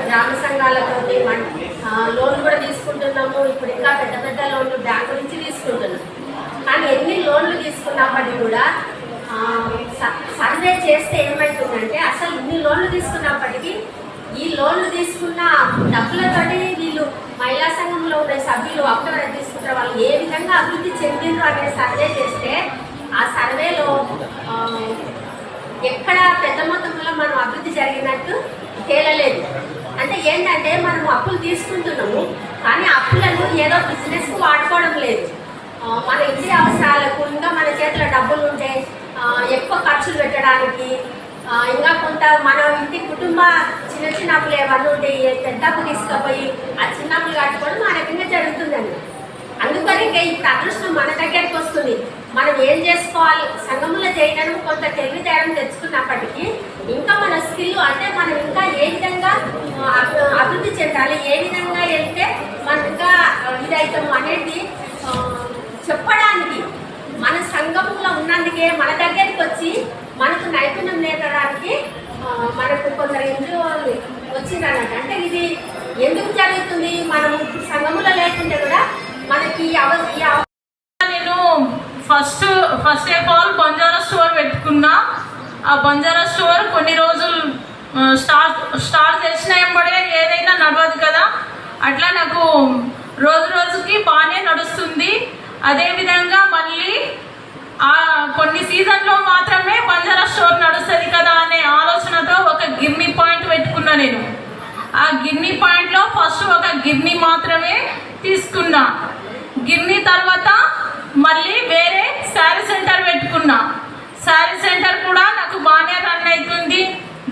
గ్రామ సంఘాలతో లోన్లు కూడా తీసుకుంటున్నాము. ఇప్పుడు ఇంకా పెద్ద పెద్ద లోన్లు బ్యాంకు నుంచి తీసుకుంటున్నాం. కానీ ఎన్ని లోన్లు తీసుకున్నప్పటికీ కూడా సర్వే చేస్తే ఏమవుతుందంటే అసలు ఇన్ని లోన్లు తీసుకున్నప్పటికీ ఈ లోన్లు తీసుకున్న డబ్బులతోటి వీళ్ళు మహిళా సంఘంలో ఉండే సభ్యులు అప్పుడు తీసుకుంటారు, వాళ్ళు ఏ విధంగా అభివృద్ధి చెందిండ్రు అనే సర్వే చేస్తే ఆ సర్వేలో ఎక్కడ పెద్ద మొత్తంలో మనం అభివృద్ధి జరిగినట్టు తేలలేదు. అంటే ఏంటంటే మనం అప్పులు తీసుకుంటున్నాము, కానీ అప్పులను ఏదో బిజినెస్కు వాడుకోవడం లేదు. మన ఇంటి అవసరాలకు ఇంకా మన చేతిలో డబ్బులు ఉంటే ఎక్కువ ఖర్చులు పెట్టడానికి, ఇంకా కొంత మన ఇంటి కుటుంబ చిన్న చిన్న అప్పులు ఏమన్నా ఉంటే పెద్ద అప్పు తీసుకుపోయి ఆ చిన్న అప్పులు కట్టుకోవడం మన రకంగా జరుగుతుందండి. అందుకని ఇంకా ఇప్పుడు అదృష్టం మన దగ్గరికి వస్తుంది. మనం ఏం చేసుకోవాలి, సంఘములో చేయడం కొంత తెలివితేడం తెచ్చుకున్నప్పటికీ ఇంకా మన స్కిల్ అంటే మనం ఇంకా ఏ విధంగా అభివృద్ధి చెందాలి, ఏ విధంగా వెళ్తే మనం ఇంకా ఇదైతాము అనేది చెప్పడానికి మన సంఘంలో ఉన్నందుకే మన దగ్గరికి వచ్చి మనకు నైపుణ్యం నేర్పడానికి మనకు కొందరు ఎన్జిఓలు వచ్చిందన్నట్టు. అంటే ఇది ఎందుకు జరుగుతుంది, మనం సంఘంలో లేకుంటే కూడా మనకి నేను first of all Banjara store పెట్టుకున్నా. ఆ బంజారా స్టోర్ కొన్ని రోజులు స్టార్ట్ చేసిన వెంబడే ఏదైనా నడవదు కదా, అట్లా నాకు రోజుకి బాగానే నడుస్తుంది. అదేవిధంగా మళ్ళీ కొన్ని సీజన్లో మాత్రమే బంజారా స్టోర్ నడుస్తుంది కదా అనే ఆలోచనతో ఒక గిర్నీ పాయింట్ పెట్టుకున్నా. నేను ఆ గిర్నీ పాయింట్లో ఫస్ట్ ఒక గిర్నీ మాత్రమే తీసుకున్నా. గిర్నీ తర్వాత మళ్ళీ వేరే శారీ సెంటర్ పెట్టుకున్నా. శారీ సెంటర్ కూడా నాకు బాగానే రన్ అవుతుంది.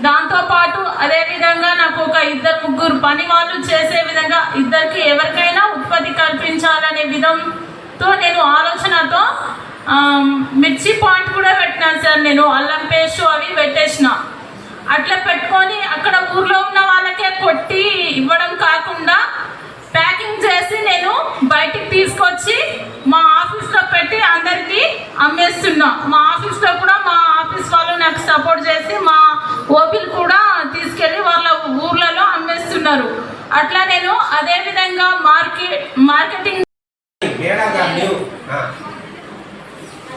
దాంతోపాటు అదేవిధంగా నాకు ఒక 2-3 పని వాళ్ళు చేసే విధంగా ఇద్దరికి ఎవరికైనా ఉత్పత్తి కల్పించాలనే విధంతో నేను ఆలోచనతో మిర్చి పాయింట్ కూడా పెట్టినాను సార్. నేను అల్లం పేస్ట్ అవి పెట్టేసిన. అట్లా పెట్టుకొని అక్కడ ఊర్లో ఉన్న వాళ్ళకే కొట్టి ఇవ్వడం కాకుండా ప్యాకింగ్ చేసి నేను బయటికి తీసుకొచ్చి మా ఆఫీస్లో పెట్టి అందరికీ అమ్మేస్తున్నా. మా ఆఫీస్లో కూడా మా ఆఫీస్ వాళ్ళు నాకు సపోర్ట్ చేసి మా ఓపీలు కూడా తీసుకెళ్ళి వాళ్ళ ఊర్లలో అమ్మేస్తున్నారు. అట్లా నేను అదేవిధంగా మార్కెటింగ్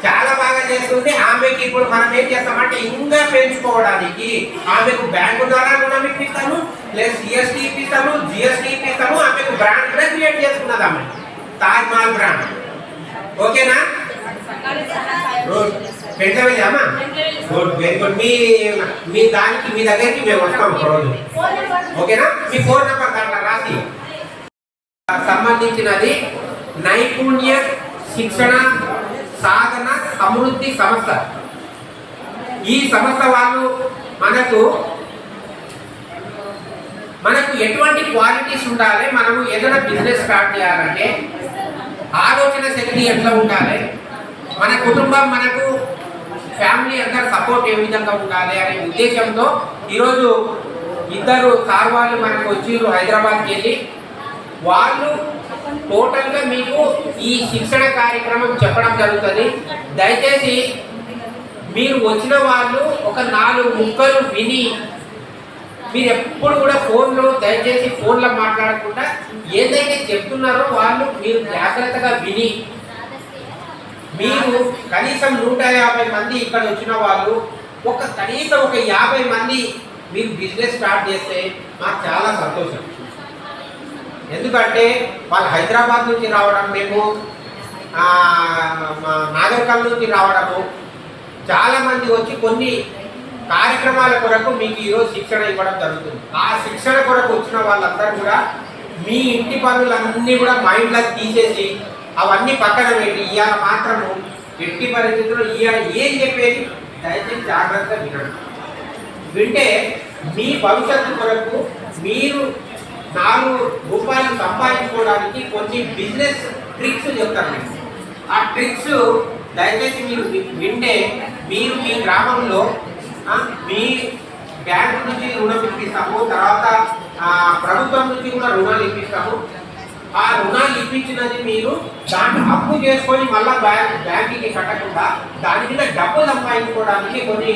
చాలా బాగా చేస్తుంది. ఆమెకి ఇప్పుడు మనం ఏం చేస్తామంటే ఇంకా పెంచుకోవడానికి ఆమెకు బ్యాంకు ద్వారా రుణం ఇప్పిస్తాము, ప్లస్ సిఎస్టీ ఇప్పిస్తాము, జిఎస్టీ ఇప్పిస్తాము. ఆమెకు బ్రాండ్ కూడా క్రియేట్ చేసుకున్నది ఆమె, తాజ్ మహల్ బ్రాండ్. ఓకేనా? పెంచవెళ్ళి అమ్మా, గుడ్, వెరీ గుడ్. మీ దానికి మీ దగ్గరికి మేము వస్తాం ఒక రోజు. ఓకేనా? మీ ఫోన్ నెంబర్ దాంట్లో రాసి సంబంధించినది నైపుణ్య శిక్షణ సాధన సమృద్ధి సంస్థ. ఈ సంస్థ వాళ్ళు మనకు ఎటువంటి క్వాలిటీస్ ఉండాలి, మనము ఏదైనా బిజినెస్ స్టార్ట్ చేయాలంటే ఆలోచన శక్తి ఎట్లా ఉండాలి, మన కుటుంబం మనకు ఫ్యామిలీ అందరు సపోర్ట్ ఏ విధంగా ఉండాలి అనే ఉద్దేశంతో ఈరోజు 2 సార్ వాళ్ళు మనకు వచ్చిర్రు హైదరాబాద్కి వెళ్ళి. వాళ్ళు టోటల్గా మీకు ఈ శిక్షణ కార్యక్రమం చెప్పడం జరుగుతుంది. దయచేసి మీరు వచ్చిన వాళ్ళు ఒక 4 ముక్కలు విని, మీరు ఎప్పుడు కూడా ఫోన్లో దయచేసి ఫోన్లో మాట్లాడకుండా ఏదైతే చెప్తున్నారో వాళ్ళు మీరు జాగ్రత్తగా విని, మీరు కనీసం 150 మంది ఇక్కడ వచ్చిన వాళ్ళు కనీసం ఒక 50 మంది మీరు బిజినెస్ స్టార్ట్ చేస్తే మాకు చాలా సంతోషం. ఎందుకంటే వాళ్ళు హైదరాబాద్ నుంచి రావడం, మేము నాగర్కల్ నుంచి రావడము, చాలామంది వచ్చి కొన్ని కార్యక్రమాల కొరకు మీకు ఈరోజు శిక్షణ ఇవ్వడం జరుగుతుంది. ఆ శిక్షణ కొరకు వచ్చిన వాళ్ళందరూ కూడా మీ ఇంటి పనులన్నీ కూడా మైండ్లో తీసేసి అవన్నీ పక్కన పెట్టి ఇవాళ మాత్రము ఎట్టి పరిస్థితుల్లో ఇవాళ ఏం చెప్పేది దయచేసి జాగ్రత్తగా వినండి. వింటే మీ భవిష్యత్తు కొరకు మీరు 4 రూపాయలు సంపాదించుకోవడానికి కొన్ని బిజినెస్ ట్రిక్స్ చెప్తాను. ఆ ట్రిక్స్ దయచేసి మీరు వింటే మీరు మీ గ్రామంలో మీ బ్యాంకు నుంచి రుణం ఇప్పిస్తాము, తర్వాత ప్రభుత్వం నుంచి కూడా రుణాలు ఇప్పిస్తాము. ఆ రుణాలు ఇప్పించినది మీరు దాన్ని అప్పు చేసుకొని మళ్ళీ బ్యాంకుకి కట్టకుండా దాని మీద డబ్బు సంపాదించుకోవడానికి కొన్ని